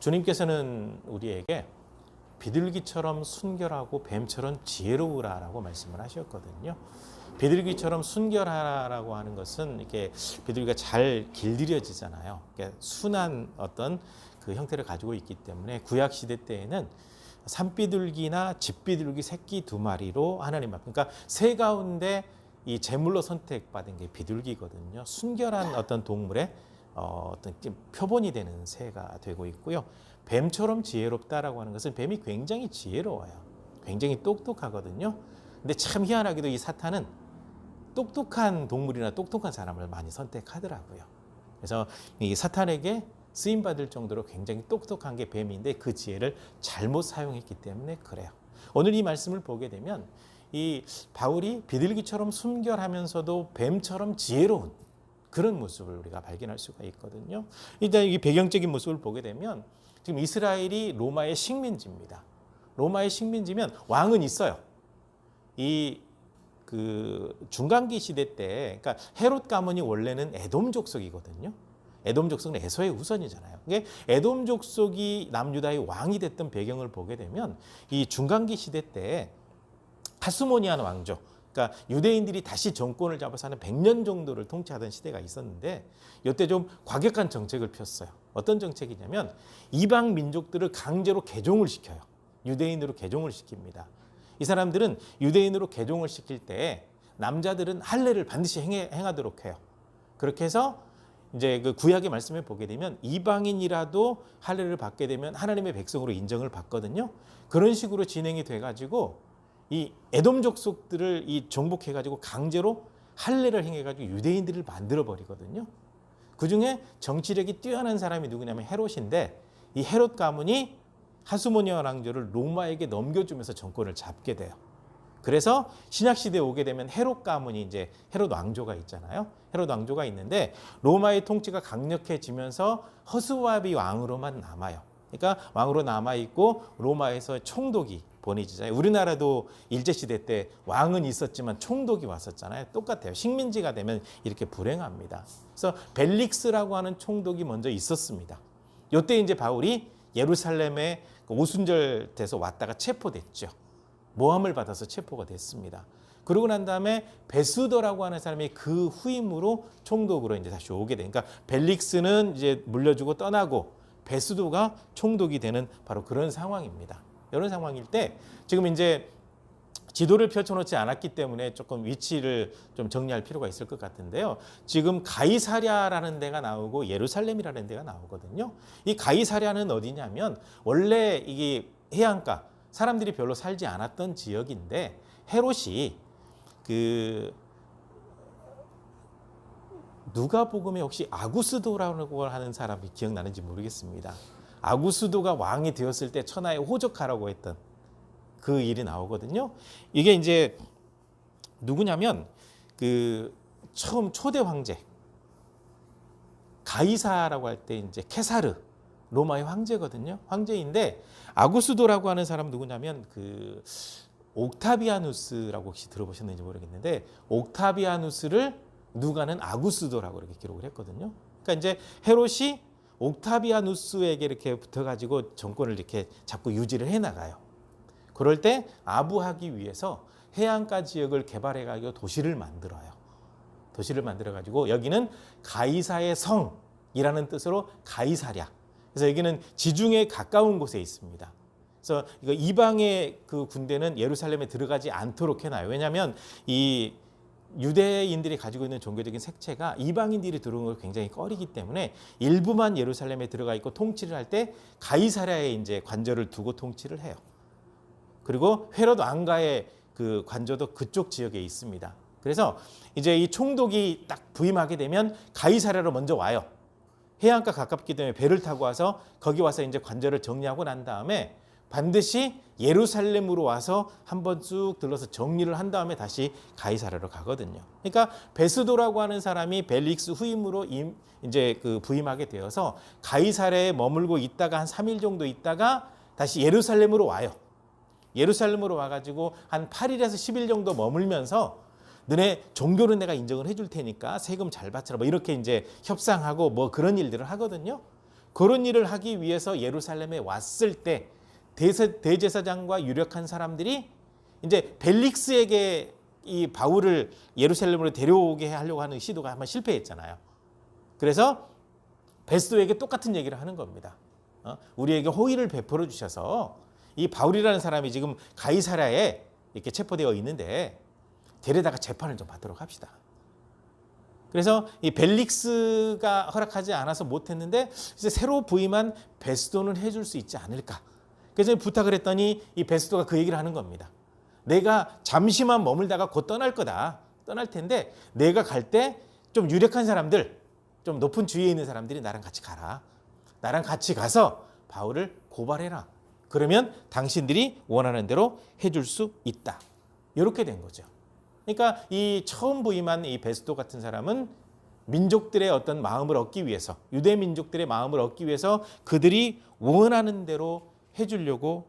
주님께서는 우리에게 비둘기처럼 순결하고 뱀처럼 지혜로우라라고 말씀을 하셨거든요. 비둘기처럼 순결하라고 하는 것은 이렇게 비둘기가 잘 길들여지잖아요. 순한 어떤 그 형태를 가지고 있기 때문에 구약 시대 때에는 산비둘기나 집비둘기 새끼 2마리로 하나님 앞, 그러니까 새 가운데 이 제물로 선택받은 게 비둘기거든요. 순결한 어떤 동물의 어떤 표본이 되는 새가 되고 있고요. 뱀처럼 지혜롭다라고 하는 것은 뱀이 굉장히 지혜로워요. 굉장히 똑똑하거든요. 근데 참 희한하게도 이 사탄은 똑똑한 동물이나 똑똑한 사람을 많이 선택하더라고요. 그래서 이 사탄에게 쓰임받을 정도로 굉장히 똑똑한 게 뱀인데 그 지혜를 잘못 사용했기 때문에 그래요. 오늘 이 말씀을 보게 되면 이 바울이 비둘기처럼 순결하면서도 뱀처럼 지혜로운 그런 모습을 우리가 발견할 수가 있거든요. 일단 이 배경적인 모습을 보게 되면 지금 이스라엘이 로마의 식민지입니다. 로마의 식민지면 왕은 있어요. 이 중간기 시대 때, 그러니까 헤롯 가문이 원래는 에돔 족속이거든요. 에돔 족속은 에서의 후손이잖아요. 이게 에돔 족속이 남유다의 왕이 됐던 배경을 보게 되면 이 중간기 시대 때 하스모니안 왕조, 그러니까 유대인들이 다시 정권을 잡아서 한 100년 정도를 통치하던 시대가 있었는데 이때 좀 과격한 정책을 폈어요. 어떤 정책이냐면 이방 민족들을 강제로 개종을 시켜요. 유대인으로 개종을 시킵니다. 이 사람들은 유대인으로 개종을 시킬 때 남자들은 할례를 반드시 행하도록 해요. 그렇게 해서 이제 그 구약의 말씀을 보게 되면 이방인이라도 할례를 받게 되면 하나님의 백성으로 인정을 받거든요. 그런 식으로 진행이 돼가지고 이 에돔 족속들을 정복해가지고 강제로 할례를 행해가지고 유대인들을 만들어 버리거든요. 그 중에 정치력이 뛰어난 사람이 누구냐면 헤롯인데 이 헤롯 가문이 하스모니아 왕조를 로마에게 넘겨주면서 정권을 잡게 돼요. 그래서 신약 시대에 오게 되면 헤롯 가문이 이제 헤롯 왕조가 있잖아요. 헤롯 왕조가 있는데 로마의 통치가 강력해지면서 허스와비 왕으로만 남아요. 그러니까 왕으로 남아 있고 로마에서 총독이 보내지잖아요. 우리나라도 일제시대 때 왕은 있었지만 총독이 왔었잖아요. 똑같아요. 식민지가 되면 이렇게 불행합니다. 그래서 벨릭스라고 하는 총독이 먼저 있었습니다. 이때 이제 바울이 예루살렘에 오순절 돼서 왔다가 체포됐죠. 모함을 받아서 체포가 됐습니다. 그러고 난 다음에 베스더라고 하는 사람이 그 후임으로 총독으로 이제 다시 오게 되니까 벨릭스는 이제 물려주고 떠나고 베스도가 총독이 되는 바로 그런 상황입니다. 이런 상황일 때 지금 이제 지도를 펼쳐놓지 않았기 때문에 조금 위치를 좀 정리할 필요가 있을 것 같은데요. 지금 가이사랴라는 데가 나오고 예루살렘이라는 데가 나오거든요. 이 가이사랴는 어디냐면 원래 이게 해안가 사람들이 별로 살지 않았던 지역인데 헤롯이 누가복음에 혹시 아구스도라고 하는 사람이 기억나는지 모르겠습니다. 아구스도가 왕이 되었을 때 천하에 호적하라고 했던 그 일이 나오거든요. 이게 이제 누구냐면 처음 초대 황제 가이사라고 할 때 이제 케사르 로마의 황제거든요. 황제인데 아구스도라고 하는 사람 누구냐면 옥타비아누스라고 혹시 들어보셨는지 모르겠는데 옥타비아누스를 누가는 아구스도라고 이렇게 기록을 했거든요. 그러니까 이제 헤롯이 옥타비아누스에게 이렇게 붙어가지고 정권을 이렇게 잡고 유지를 해나가요. 그럴 때 아부하기 위해서 해안가 지역을 개발해가지고 도시를 만들어요. 도시를 만들어가지고 여기는 가이사의 성이라는 뜻으로 가이사랴. 그래서 여기는 지중해 가까운 곳에 있습니다. 그래서 이거 이방의 그 군대는 예루살렘에 들어가지 않도록 해놔요. 왜냐하면 이 유대인들이 가지고 있는 종교적인 색채가 이방인들이 들어오는 걸 굉장히 꺼리기 때문에 일부만 예루살렘에 들어가 있고 통치를 할 때 가이사랴에 이제 관저를 두고 통치를 해요. 그리고 헤롯 왕가의 그 관저도 그쪽 지역에 있습니다. 그래서 이제 이 총독이 딱 부임하게 되면 가이사랴로 먼저 와요. 해안가 가깝기 때문에 배를 타고 와서 거기 와서 이제 관저를 정리하고 난 다음에 반드시 예루살렘으로 와서 한번 쭉 들러서 정리를 한 다음에 다시 가이사랴로 가거든요. 그러니까 베스도라고 하는 사람이 벨릭스 후임으로 이제 부임하게 되어서 가이사랴에 머물고 있다가 한 3일 정도 있다가 다시 예루살렘으로 와요. 예루살렘으로 와가지고 한 8일에서 10일 정도 머물면서 너네 종교는 내가 인정을 해줄 테니까 세금 잘 바쳐라 뭐 이렇게 이제 협상하고 뭐 그런 일들을 하거든요. 그런 일을 하기 위해서 예루살렘에 왔을 때 대제사장과 유력한 사람들이 이제 벨릭스에게 이 바울을 예루살렘으로 데려오게 하려고 하는 시도가 한번 실패했잖아요. 그래서 베스도에게 똑같은 얘기를 하는 겁니다. 우리에게 호의를 베풀어 주셔서 이 바울이라는 사람이 지금 가이사랴에 이렇게 체포되어 있는데 데려다가 재판을 좀 받도록 합시다. 그래서 이 벨릭스가 허락하지 않아서 못했는데 이제 새로 부임한 베스도는 해줄 수 있지 않을까. 그래서 부탁을 했더니 이 베스도가 그 얘기를 하는 겁니다. 내가 잠시만 머물다가 곧 떠날 거다. 떠날 텐데 내가 갈 때 좀 유력한 사람들, 좀 높은 주위에 있는 사람들이 나랑 같이 가라. 나랑 같이 가서 바울을 고발해라. 그러면 당신들이 원하는 대로 해줄 수 있다. 이렇게 된 거죠. 그러니까 이 처음 부임한 이 베스도 같은 사람은 민족들의 어떤 마음을 얻기 위해서, 유대 민족들의 마음을 얻기 위해서 그들이 원하는 대로 해주려고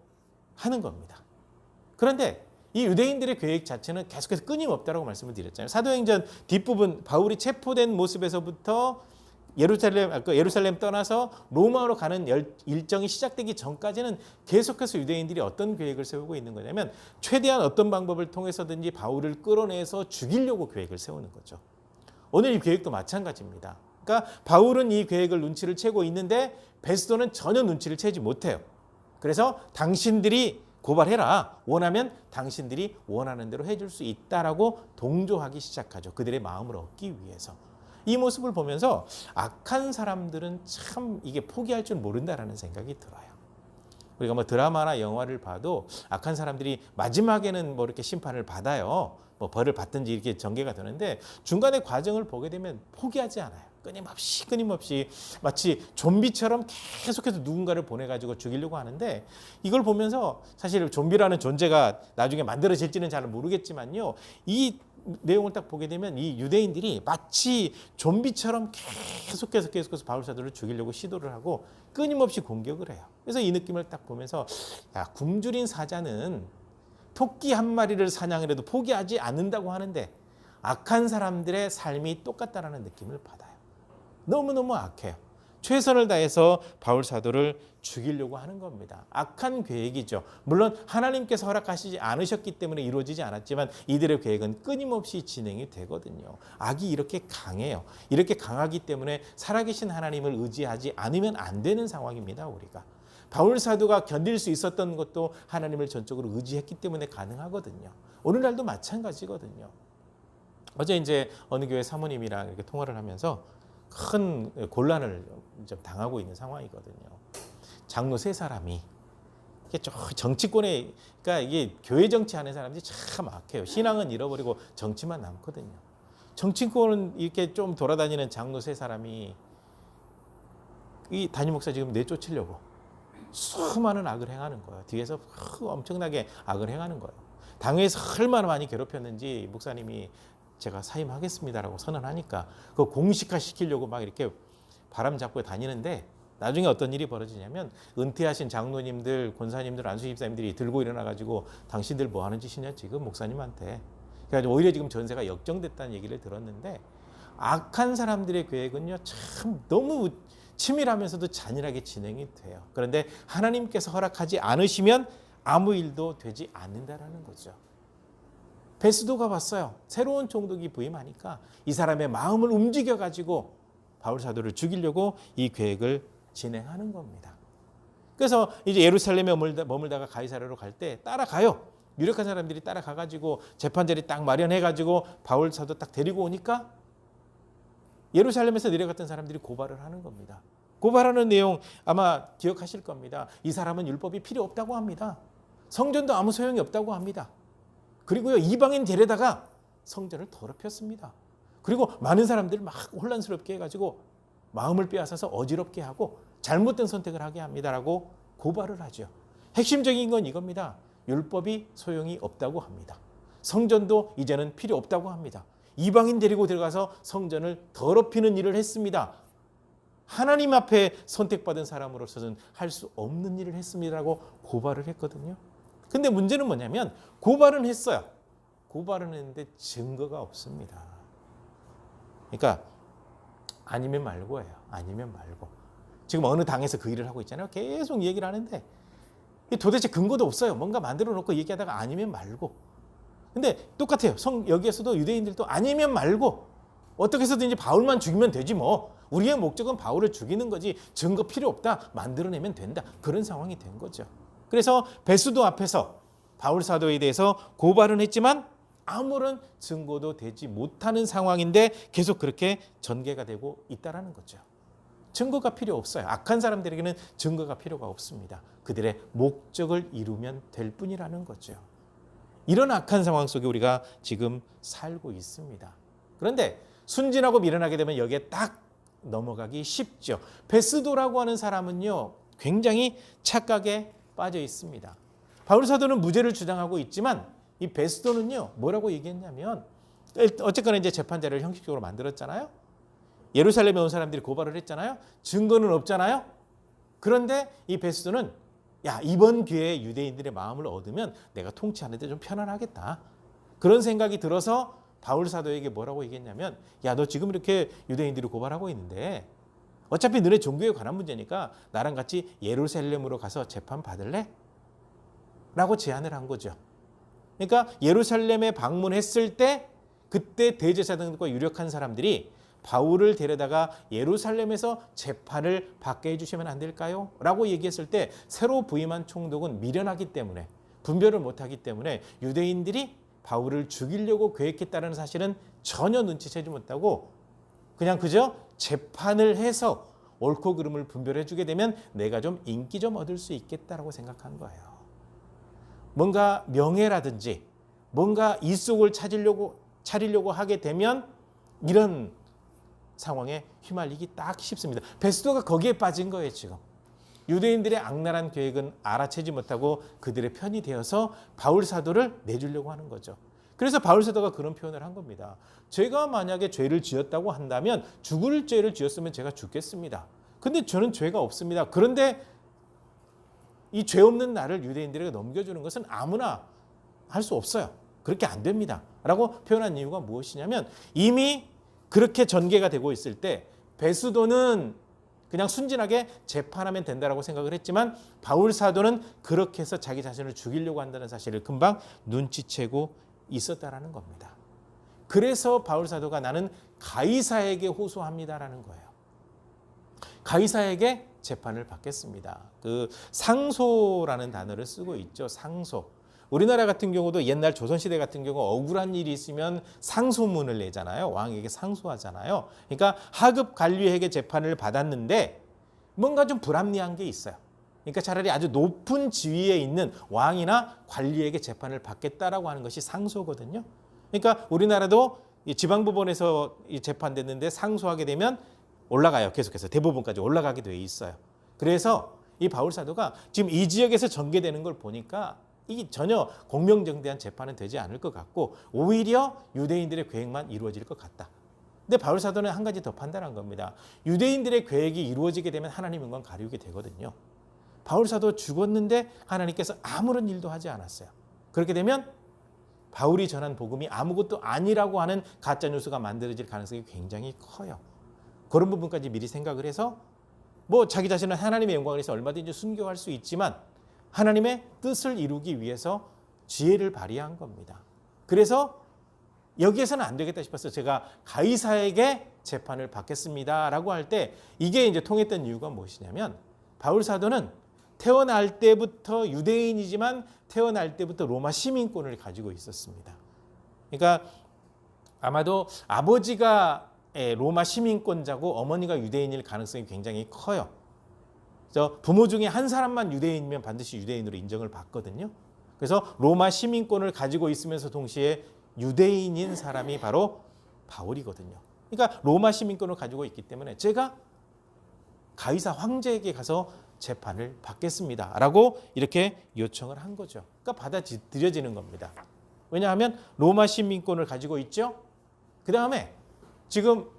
하는 겁니다. 그런데 이 유대인들의 계획 자체는 계속해서 끊임없다라고 말씀을 드렸잖아요. 사도행전 뒷부분 바울이 체포된 모습에서부터 예루살렘 떠나서 로마로 가는 일정이 시작되기 전까지는 계속해서 유대인들이 어떤 계획을 세우고 있는 거냐면 최대한 어떤 방법을 통해서든지 바울을 끌어내서 죽이려고 계획을 세우는 거죠. 오늘 이 계획도 마찬가지입니다. 그러니까 바울은 이 계획을 눈치를 채고 있는데 베스도는 전혀 눈치를 채지 못해요. 그래서 당신들이 고발해라. 원하면 당신들이 원하는 대로 해줄 수 있다라고 동조하기 시작하죠. 그들의 마음을 얻기 위해서. 이 모습을 보면서 악한 사람들은 참 이게 포기할 줄 모른다라는 생각이 들어요. 우리가 뭐 드라마나 영화를 봐도 악한 사람들이 마지막에는 뭐 이렇게 심판을 받아요. 뭐 벌을 받든지 이렇게 전개가 되는데 중간에 과정을 보게 되면 포기하지 않아요. 끊임없이 마치 좀비처럼 계속해서 누군가를 보내가지고 죽이려고 하는데 이걸 보면서 사실 좀비라는 존재가 나중에 만들어질지는 잘 모르겠지만요. 이 내용을 딱 보게 되면 이 유대인들이 마치 좀비처럼 계속해서 바울 사도를 죽이려고 시도를 하고 끊임없이 공격을 해요. 그래서 이 느낌을 딱 보면서 야, 굶주린 사자는 토끼 한 마리를 사냥을 해도 포기하지 않는다고 하는데 악한 사람들의 삶이 똑같다라는 느낌을 받아요. 너무너무 악해요. 최선을 다해서 바울 사도를 죽이려고 하는 겁니다. 악한 계획이죠. 물론 하나님께서 허락하시지 않으셨기 때문에 이루어지지 않았지만 이들의 계획은 끊임없이 진행이 되거든요. 악이 이렇게 강해요. 이렇게 강하기 때문에 살아계신 하나님을 의지하지 않으면 안 되는 상황입니다. 우리가. 바울 사도가 견딜 수 있었던 것도 하나님을 전적으로 의지했기 때문에 가능하거든요. 오늘날도 마찬가지거든요. 어제 이제 어느 교회 사모님이랑 이렇게 통화를 하면서 큰 곤란을 좀 당하고 있는 상황이거든요. 장로 3사람이 이게 정치권에, 그러니까 이게 교회 정치하는 사람들이 참 악해요. 신앙은 잃어버리고 정치만 남거든요. 정치권은 이렇게 좀 돌아다니는 장로 3사람이 이 담임 목사 지금 내쫓으려고 수많은 악을 행하는 거예요. 뒤에서 엄청나게 악을 행하는 거예요. 당회에서 얼마나 많이 괴롭혔는지 목사님이 제가 사임하겠습니다라고 선언하니까 그거 공식화 시키려고 막 이렇게 바람 잡고 다니는데 나중에 어떤 일이 벌어지냐면 은퇴하신 장로님들, 권사님들, 안수집사님들이 들고 일어나가지고 당신들 뭐 하는 짓이냐 지금 목사님한테. 그래가지고 오히려 지금 전세가 역정됐다는 얘기를 들었는데 악한 사람들의 계획은요 참 너무 치밀하면서도 잔인하게 진행이 돼요. 그런데 하나님께서 허락하지 않으시면 아무 일도 되지 않는다라는 거죠. 베스도가 왔어요. 새로운 총독이 부임하니까 이 사람의 마음을 움직여가지고 바울 사도를 죽이려고 이 계획을 진행하는 겁니다. 그래서 이제 예루살렘에 머물다가 가이사랴로 갈 때 따라가요. 유력한 사람들이 따라가가지고 재판 자리 딱 마련해가지고 바울 사도 딱 데리고 오니까 예루살렘에서 내려갔던 사람들이 고발을 하는 겁니다. 고발하는 내용 아마 기억하실 겁니다. 이 사람은 율법이 필요 없다고 합니다. 성전도 아무 소용이 없다고 합니다. 그리고요 이방인 데려다가 성전을 더럽혔습니다. 그리고 많은 사람들을 막 혼란스럽게 해가지고 마음을 빼앗아서 어지럽게 하고 잘못된 선택을 하게 합니다라고 고발을 하죠. 핵심적인 건 이겁니다. 율법이 소용이 없다고 합니다. 성전도 이제는 필요 없다고 합니다. 이방인 데리고 들어가서 성전을 더럽히는 일을 했습니다. 하나님 앞에 선택받은 사람으로서는 할 수 없는 일을 했습니다라고 고발을 했거든요. 근데 문제는 뭐냐면 고발은 했어요. 고발은 했는데 증거가 없습니다. 그러니까 아니면 말고예요. 아니면 말고. 지금 어느 당에서 그 일을 하고 있잖아요. 계속 얘기를 하는데 도대체 근거도 없어요. 뭔가 만들어 놓고 얘기하다가 아니면 말고. 근데 똑같아요. 여기에서도 유대인들도 아니면 말고 어떻게 해서든지 바울만 죽이면 되지 뭐. 우리의 목적은 바울을 죽이는 거지 증거 필요 없다. 만들어내면 된다. 그런 상황이 된 거죠. 그래서 베스도 앞에서 바울 사도에 대해서 고발은 했지만 아무런 증거도 되지 못하는 상황인데 계속 그렇게 전개가 되고 있다는 거죠. 증거가 필요 없어요. 악한 사람들에게는 증거가 필요가 없습니다. 그들의 목적을 이루면 될 뿐이라는 거죠. 이런 악한 상황 속에 우리가 지금 살고 있습니다. 그런데 순진하고 미련하게 되면 여기에 딱 넘어가기 쉽죠. 베스도라고 하는 사람은요, 굉장히 착각에 빠져 있습니다. 바울 사도는 무죄를 주장하고 있지만 이 베스도는요, 뭐라고 얘기했냐면 어쨌거나 이제 재판자를 형식적으로 만들었잖아요. 예루살렘에 온 사람들이 고발을 했잖아요. 증거는 없잖아요. 그런데 이 베스도는 야, 이번 기회에 유대인들의 마음을 얻으면 내가 통치하는 데 좀 편안하겠다. 그런 생각이 들어서 바울 사도에게 뭐라고 얘기했냐면 야, 너 지금 이렇게 유대인들이 고발하고 있는데 어차피 너네 종교에 관한 문제니까 나랑 같이 예루살렘으로 가서 재판 받을래? 라고 제안을 한 거죠. 그러니까 예루살렘에 방문했을 때 그때 대제사장들과 유력한 사람들이 바울을 데려다가 예루살렘에서 재판을 받게 해주시면 안 될까요? 라고 얘기했을 때 새로 부임한 총독은 미련하기 때문에 분별을 못하기 때문에 유대인들이 바울을 죽이려고 계획했다는 사실은 전혀 눈치채지 못하고 그냥 그저 재판을 해서 옳고 그름을 분별해 주게 되면 내가 좀 인기 좀 얻을 수 있겠다라고 생각한 거예요. 뭔가 명예라든지 뭔가 이속을 차리려고 하게 되면 이런 상황에 휘말리기 딱 쉽습니다. 베스도가 거기에 빠진 거예요, 지금. 유대인들의 악랄한 계획은 알아채지 못하고 그들의 편이 되어서 바울 사도를 내주려고 하는 거죠. 그래서 바울 사도가 그런 표현을 한 겁니다. 제가 만약에 죄를 지었다고 한다면 죽을 죄를 지었으면 제가 죽겠습니다. 근데 저는 죄가 없습니다. 그런데 이 죄 없는 나를 유대인들에게 넘겨주는 것은 아무나 할 수 없어요. 그렇게 안 됩니다. 라고 표현한 이유가 무엇이냐면 이미 그렇게 전개가 되고 있을 때 베스도는 그냥 순진하게 재판하면 된다라고 생각을 했지만 바울 사도는 그렇게 해서 자기 자신을 죽이려고 한다는 사실을 금방 눈치채고 있었다라는 겁니다. 그래서 바울 사도가 나는 가이사에게 호소합니다라는 거예요. 가이사에게 재판을 받겠습니다. 그 상소라는 단어를 쓰고 있죠. 상소. 우리나라 같은 경우도 옛날 조선시대 같은 경우 억울한 일이 있으면 상소문을 내잖아요. 왕에게 상소하잖아요. 그러니까 하급 관리에게 재판을 받았는데 뭔가 좀 불합리한 게 있어요. 그러니까 차라리 아주 높은 지위에 있는 왕이나 관리에게 재판을 받겠다라고 하는 것이 상소거든요. 그러니까 우리나라도 지방법원에서 재판됐는데 상소하게 되면 올라가요. 계속해서 대법원까지 올라가게 돼 있어요. 그래서 이 바울 사도가 지금 이 지역에서 전개되는 걸 보니까 이 전혀 공명정대한 재판은 되지 않을 것 같고 오히려 유대인들의 계획만 이루어질 것 같다. 근데 바울 사도는 한 가지 더 판단한 겁니다. 유대인들의 계획이 이루어지게 되면 하나님은 건 가리우게 되거든요. 바울 사도 죽었는데 하나님께서 아무런 일도 하지 않았어요. 그렇게 되면 바울이 전한 복음이 아무것도 아니라고 하는 가짜 뉴스가 만들어질 가능성이 굉장히 커요. 그런 부분까지 미리 생각을 해서 뭐 자기 자신은 하나님의 영광을 위해서 얼마든지 순교할 수 있지만 하나님의 뜻을 이루기 위해서 지혜를 발휘한 겁니다. 그래서 여기에서는 안 되겠다 싶어서 제가 가이사에게 재판을 받겠습니다라고 할 때 이게 이제 통했던 이유가 무엇이냐면 바울 사도는 태어날 때부터 유대인이지만 태어날 때부터 로마 시민권을 가지고 있었습니다. 그러니까 아마도 아버지가 로마 시민권자고 어머니가 유대인일 가능성이 굉장히 커요. 부모 중에 한 사람만 유대인이면 반드시 유대인으로 인정을 받거든요. 그래서 로마 시민권을 가지고 있으면서 동시에 유대인인 사람이 바로 바울이거든요. 그러니까 로마 시민권을 가지고 있기 때문에 제가 가이사 황제에게 가서 재판을 받겠습니다. 라고 이렇게 요청을 한 거죠. 그러니까 받아들여지는 겁니다. 왜냐하면 로마 시민권을 가지고 있죠. 그 다음에 지금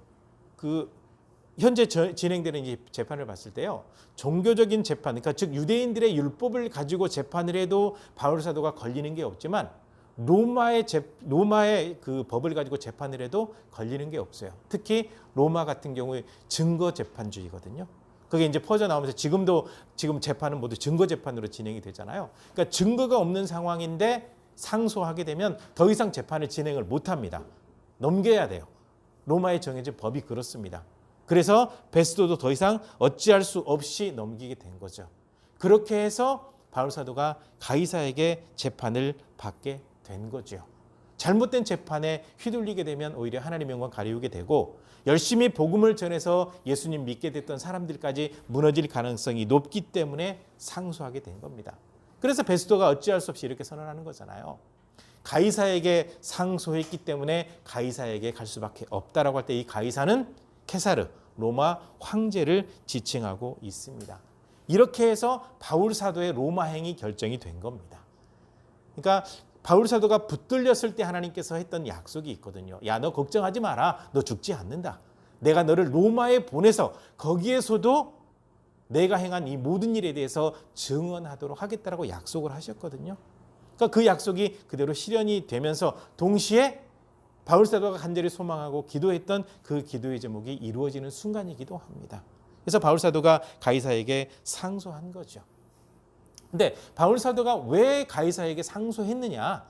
현재 진행되는 이 재판을 봤을 때요. 종교적인 재판, 그러니까 즉 유대인들의 율법을 가지고 재판을 해도 바울 사도가 걸리는 게 없지만 로마의 그 법을 가지고 재판을 해도 걸리는 게 없어요. 특히 로마 같은 경우에 증거 재판주의거든요. 그게 이제 퍼져 나오면서 지금 재판은 모두 증거 재판으로 진행이 되잖아요. 그러니까 증거가 없는 상황인데 상소하게 되면 더 이상 재판을 진행을 못 합니다. 넘겨야 돼요. 로마에 정해진 법이 그렇습니다. 그래서 베스도도 더 이상 어찌할 수 없이 넘기게 된 거죠. 그렇게 해서 바울 사도가 가이사에게 재판을 받게 된 거죠. 잘못된 재판에 휘둘리게 되면 오히려 하나님의 영광 가리우게 되고 열심히 복음을 전해서 예수님 믿게 됐던 사람들까지 무너질 가능성이 높기 때문에 상소하게 된 겁니다. 그래서 베스도가 어찌할 수 없이 이렇게 선언하는 거잖아요. 가이사에게 상소했기 때문에 가이사에게 갈 수밖에 없다라고 할 때 이 가이사는 케사르, 로마 황제를 지칭하고 있습니다. 이렇게 해서 바울 사도의 로마 행이 결정이 된 겁니다. 그러니까 바울 사도가 붙들렸을 때 하나님께서 했던 약속이 있거든요. 야, 너 걱정하지 마라. 너 죽지 않는다. 내가 너를 로마에 보내서 거기에서도 내가 행한 이 모든 일에 대해서 증언하도록 하겠다라고 약속을 하셨거든요. 그러니까 그 약속이 그대로 실현이 되면서 동시에 바울 사도가 간절히 소망하고 기도했던 그 기도의 제목이 이루어지는 순간이기도 합니다. 그래서 바울 사도가 가이사에게 상소한 거죠. 근데 바울 사도가 왜 가이사에게 상소했느냐?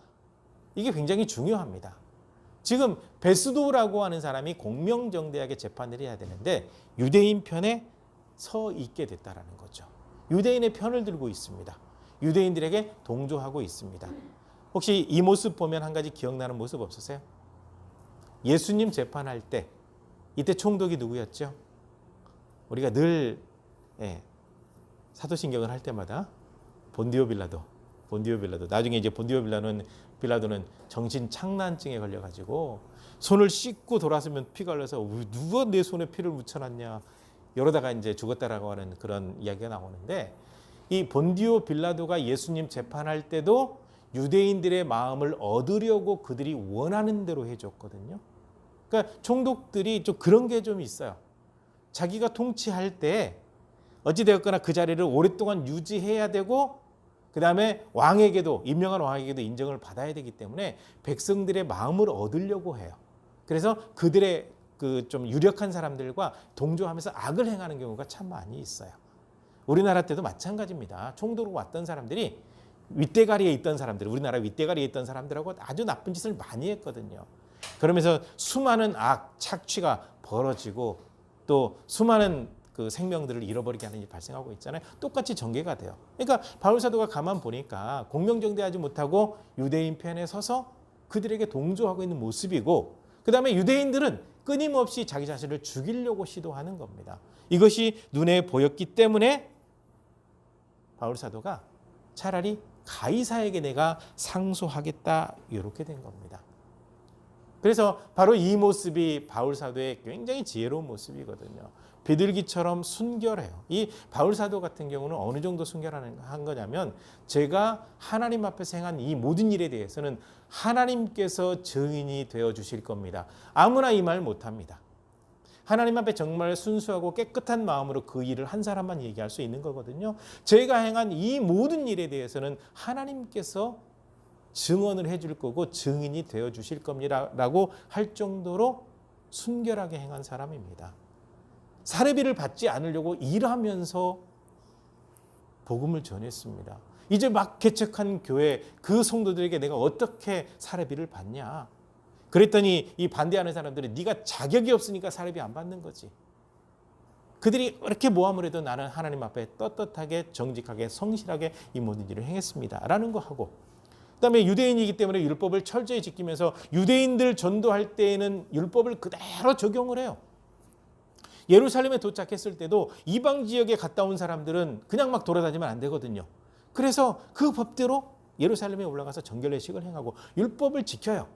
이게 굉장히 중요합니다. 지금 베스도라고 하는 사람이 공명정대하게 재판을 해야 되는데 유대인 편에 서 있게 됐다라는 거죠. 유대인의 편을 들고 있습니다. 유대인들에게 동조하고 있습니다. 혹시 이 모습 보면 한 가지 기억나는 모습 없으세요? 예수님 재판할 때 이때 총독이 누구였죠? 우리가 늘 사도신경을 할 때마다 본디오 빌라도. 나중에 이제 본디오 빌라도는 정신 착란증에 걸려가지고 손을 씻고 돌아서면 피가 흘러서 누가 내 손에 피를 묻혀놨냐 이러다가 이제 죽었다라고 하는 그런 이야기가 나오는데 이 본디오 빌라도가 예수님 재판할 때도 유대인들의 마음을 얻으려고 그들이 원하는 대로 해줬거든요. 그러니까 총독들이 좀 그런 게 좀 있어요. 자기가 통치할 때 어찌되었거나 그 자리를 오랫동안 유지해야 되고 그 다음에 임명한 왕에게도 인정을 받아야 되기 때문에 백성들의 마음을 얻으려고 해요. 그래서 그들의 그 좀 유력한 사람들과 동조하면서 악을 행하는 경우가 참 많이 있어요. 우리나라 때도 마찬가지입니다. 총독으로 왔던 사람들이 우리나라 윗대가리에 있던 사람들하고 아주 나쁜 짓을 많이 했거든요. 그러면서 수많은 착취가 벌어지고 또 수많은 그 생명들을 잃어버리게 하는 일이 발생하고 있잖아요. 똑같이 전개가 돼요. 그러니까 바울 사도가 가만 보니까 공명정대하지 못하고 유대인 편에 서서 그들에게 동조하고 있는 모습이고 그 다음에 유대인들은 끊임없이 자기 자신을 죽이려고 시도하는 겁니다. 이것이 눈에 보였기 때문에 바울 사도가 차라리 가이사에게 내가 상소하겠다 이렇게 된 겁니다. 그래서 바로 이 모습이 바울 사도의 굉장히 지혜로운 모습이거든요. 비둘기처럼 순결해요. 이 바울 사도 같은 경우는 어느 정도 순결한 거냐면 제가 하나님 앞에서 행한 이 모든 일에 대해서는 하나님께서 증인이 되어 주실 겁니다. 아무나 이 말 못합니다. 하나님 앞에 정말 순수하고 깨끗한 마음으로 그 일을 한 사람만 얘기할 수 있는 거거든요. 제가 행한 이 모든 일에 대해서는 하나님께서 증언을 해줄 거고 증인이 되어 주실 겁니다 라고 할 정도로 순결하게 행한 사람입니다. 사례비를 받지 않으려고 일하면서 복음을 전했습니다. 이제 막 개척한 교회 그 성도들에게 내가 어떻게 사례비를 받냐. 그랬더니 이 반대하는 사람들은 네가 자격이 없으니까 사례비 안 받는 거지. 그들이 이렇게 모함을 해도 나는 하나님 앞에 떳떳하게 정직하게 성실하게 이 모든 일을 행했습니다 라는 거 하고 그다음에 유대인이기 때문에 율법을 철저히 지키면서 유대인들 전도할 때에는 율법을 그대로 적용을 해요. 예루살렘에 도착했을 때도 이방 지역에 갔다 온 사람들은 그냥 막 돌아다니면 안 되거든요. 그래서 그 법대로 예루살렘에 올라가서 정결례식을 행하고 율법을 지켜요.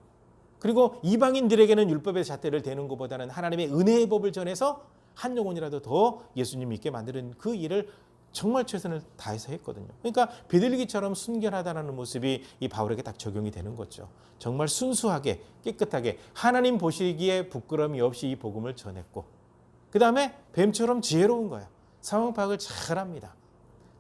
그리고 이방인들에게는 율법의 잣대를 대는 것보다는 하나님의 은혜의 법을 전해서 한 영혼이라도 더 예수님 믿게 만드는 그 일을 정말 최선을 다해서 했거든요. 그러니까 비둘기처럼 순결하다는 모습이 이 바울에게 딱 적용이 되는 거죠. 정말 순수하게 깨끗하게 하나님 보시기에 부끄러움이 없이 이 복음을 전했고 그 다음에 뱀처럼 지혜로운 거예요. 상황 파악을 잘합니다.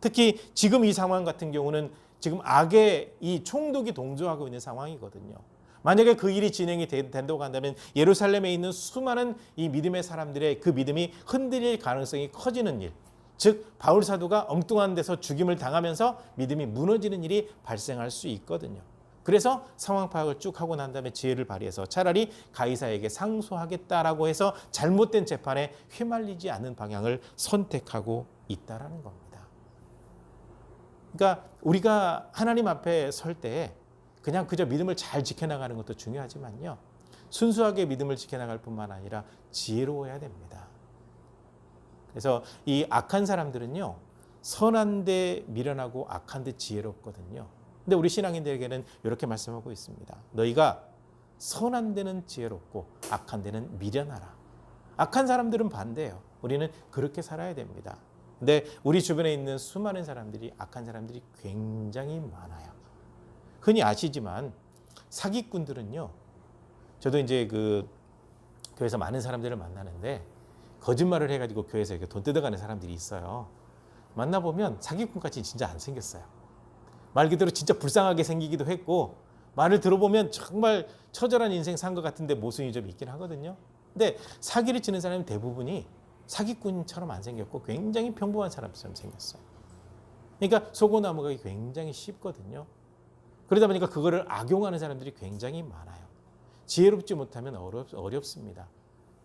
특히 지금 이 상황 같은 경우는 지금 악의 이 총독이 동조하고 있는 상황이거든요. 만약에 그 일이 진행이 된다고 한다면 예루살렘에 있는 수많은 이 믿음의 사람들의 그 믿음이 흔들릴 가능성이 커지는 일. 즉 바울 사도가 엉뚱한 데서 죽임을 당하면서 믿음이 무너지는 일이 발생할 수 있거든요. 그래서 상황 파악을 쭉 하고 난 다음에 지혜를 발휘해서 차라리 가이사에게 상소하겠다라고 해서 잘못된 재판에 휘말리지 않는 방향을 선택하고 있다라는 겁니다. 그러니까 우리가 하나님 앞에 설 때 그냥 그저 믿음을 잘 지켜나가는 것도 중요하지만요. 순수하게 믿음을 지켜나갈 뿐만 아니라 지혜로워야 됩니다. 그래서 이 악한 사람들은요. 선한데 미련하고 악한데 지혜롭거든요. 근데 우리 신앙인들에게는 이렇게 말씀하고 있습니다. 너희가 선한 데는 지혜롭고 악한 데는 미련하라. 악한 사람들은 반대예요. 우리는 그렇게 살아야 됩니다. 근데 우리 주변에 있는 수많은 사람들이 악한 사람들이 굉장히 많아요. 흔히 아시지만 사기꾼들은요. 저도 이제 그 교회에서 많은 사람들을 만나는데 거짓말을 해가지고 교회에서 이렇게 돈 뜯어가는 사람들이 있어요. 만나보면 사기꾼같이 진짜 안 생겼어요. 말 그대로 진짜 불쌍하게 생기기도 했고 말을 들어보면 정말 처절한 인생 산 것 같은데 모순이 좀 있긴 하거든요. 근데 사기를 치는 사람이 대부분이 사기꾼처럼 안 생겼고 굉장히 평범한 사람처럼 생겼어요. 그러니까 속고 넘어가기 굉장히 쉽거든요. 그러다 보니까 그거를 악용하는 사람들이 굉장히 많아요. 지혜롭지 못하면 어렵습니다.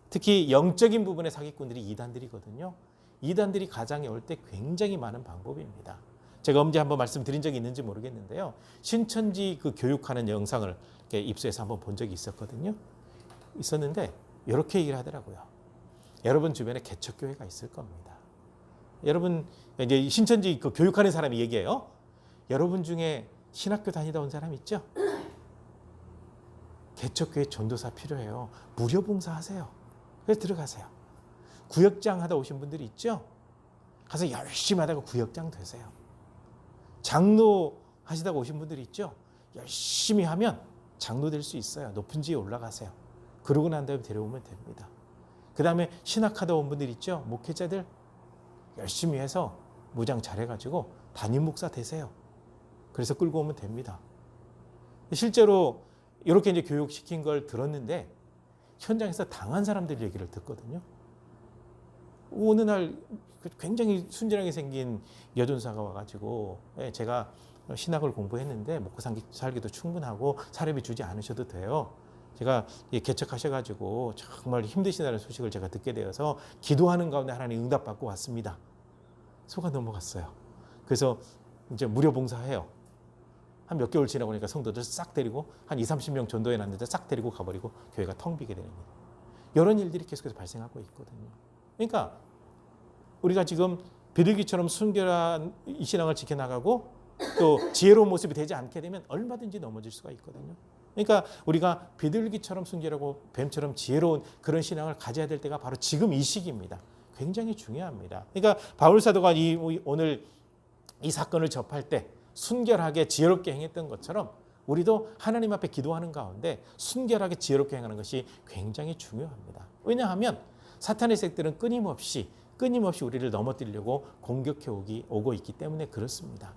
특히 영적인 부분의 사기꾼들이 이단들이거든요. 이단들이 가장에 올 때 굉장히 많은 방법입니다. 제가 언제 한번 말씀드린 적이 있는지 모르겠는데요. 신천지 그 교육하는 영상을 이렇게 입수해서 한번 본 적이 있었는데 이렇게 얘기를 하더라고요. 여러분 주변에 개척교회가 있을 겁니다. 여러분 이제 신천지 그 교육하는 사람이 얘기해요. 여러분 중에 신학교 다니다 온 사람 있죠? 개척교회 전도사 필요해요. 무료 봉사하세요. 그래서 들어가세요. 구역장 하다 오신 분들이 있죠? 가서 열심히 하다가 구역장 되세요. 장로 하시다가 오신 분들이 있죠? 열심히 하면 장로 될 수 있어요. 높은 지에 올라가세요. 그러고 난 다음에 데려오면 됩니다. 그 다음에 신학하다 온 분들 있죠? 목회자들 열심히 해서 무장 잘해가지고 담임 목사 되세요. 그래서 끌고 오면 됩니다. 실제로 이렇게 이제 교육시킨 걸 들었는데 현장에서 당한 사람들 얘기를 듣거든요. 어느 날 굉장히 순진하게 생긴 여전사가 와가지고 제가 신학을 공부했는데 먹고 살기도 충분하고 사례비 주지 않으셔도 돼요. 제가 개척하셔가지고 정말 힘드시다는 소식을 제가 듣게 되어서 기도하는 가운데 하나님 응답받고 왔습니다. 속아 넘어갔어요. 그래서 이제 무료 봉사해요. 한 몇 개월 지나고 보니까 성도들 싹 데리고 한 20-30명 전도해 놨는데 싹 데리고 가버리고 교회가 텅 비게 되는 일. 이런 일들이 계속해서 발생하고 있거든요. 그러니까 우리가 지금 비둘기처럼 순결한 이 신앙을 지켜나가고 또 지혜로운 모습이 되지 않게 되면 얼마든지 넘어질 수가 있거든요. 그러니까 우리가 비둘기처럼 순결하고 뱀처럼 지혜로운 그런 신앙을 가져야 될 때가 바로 지금 이 시기입니다. 굉장히 중요합니다. 그러니까 바울 사도가 오늘 이 사건을 접할 때 순결하게 지혜롭게 행했던 것처럼 우리도 하나님 앞에 기도하는 가운데 순결하게 지혜롭게 행하는 것이 굉장히 중요합니다. 왜냐하면 사탄의 색들은 끊임없이 우리를 넘어뜨리려고 공격해 오고 있기 때문에 그렇습니다.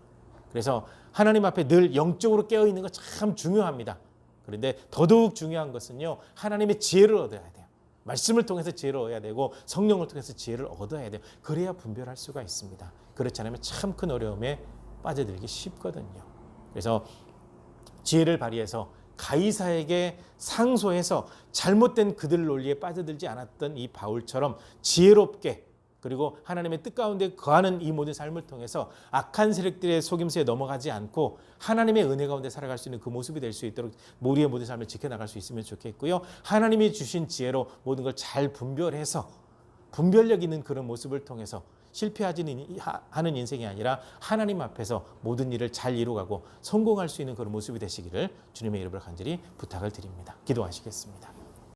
그래서 하나님 앞에 늘 영적으로 깨어있는 거 참 중요합니다. 그런데 더더욱 중요한 것은요. 하나님의 지혜를 얻어야 돼요. 말씀을 통해서 지혜를 얻어야 되고 성령을 통해서 지혜를 얻어야 돼요. 그래야 분별할 수가 있습니다. 그렇지 않으면 참 큰 어려움에 빠져들기 쉽거든요. 그래서 지혜를 발휘해서 가이사에게 상소해서 잘못된 그들 논리에 빠져들지 않았던 이 바울처럼 지혜롭게 그리고 하나님의 뜻 가운데 거하는 이 모든 삶을 통해서 악한 세력들의 속임수에 넘어가지 않고 하나님의 은혜 가운데 살아갈 수 있는 그 모습이 될 수 있도록 우리의 모든 삶을 지켜나갈 수 있으면 좋겠고요. 하나님이 주신 지혜로 모든 걸 잘 분별해서 분별력 있는 그런 모습을 통해서 실패하지는 하는 인생이 아니라 하나님 앞에서 모든 일을 잘 이루어가고 성공할 수 있는 그런 모습이 되시기를 주님의 이름으로 간절히 부탁을 드립니다. 기도하시겠습니다.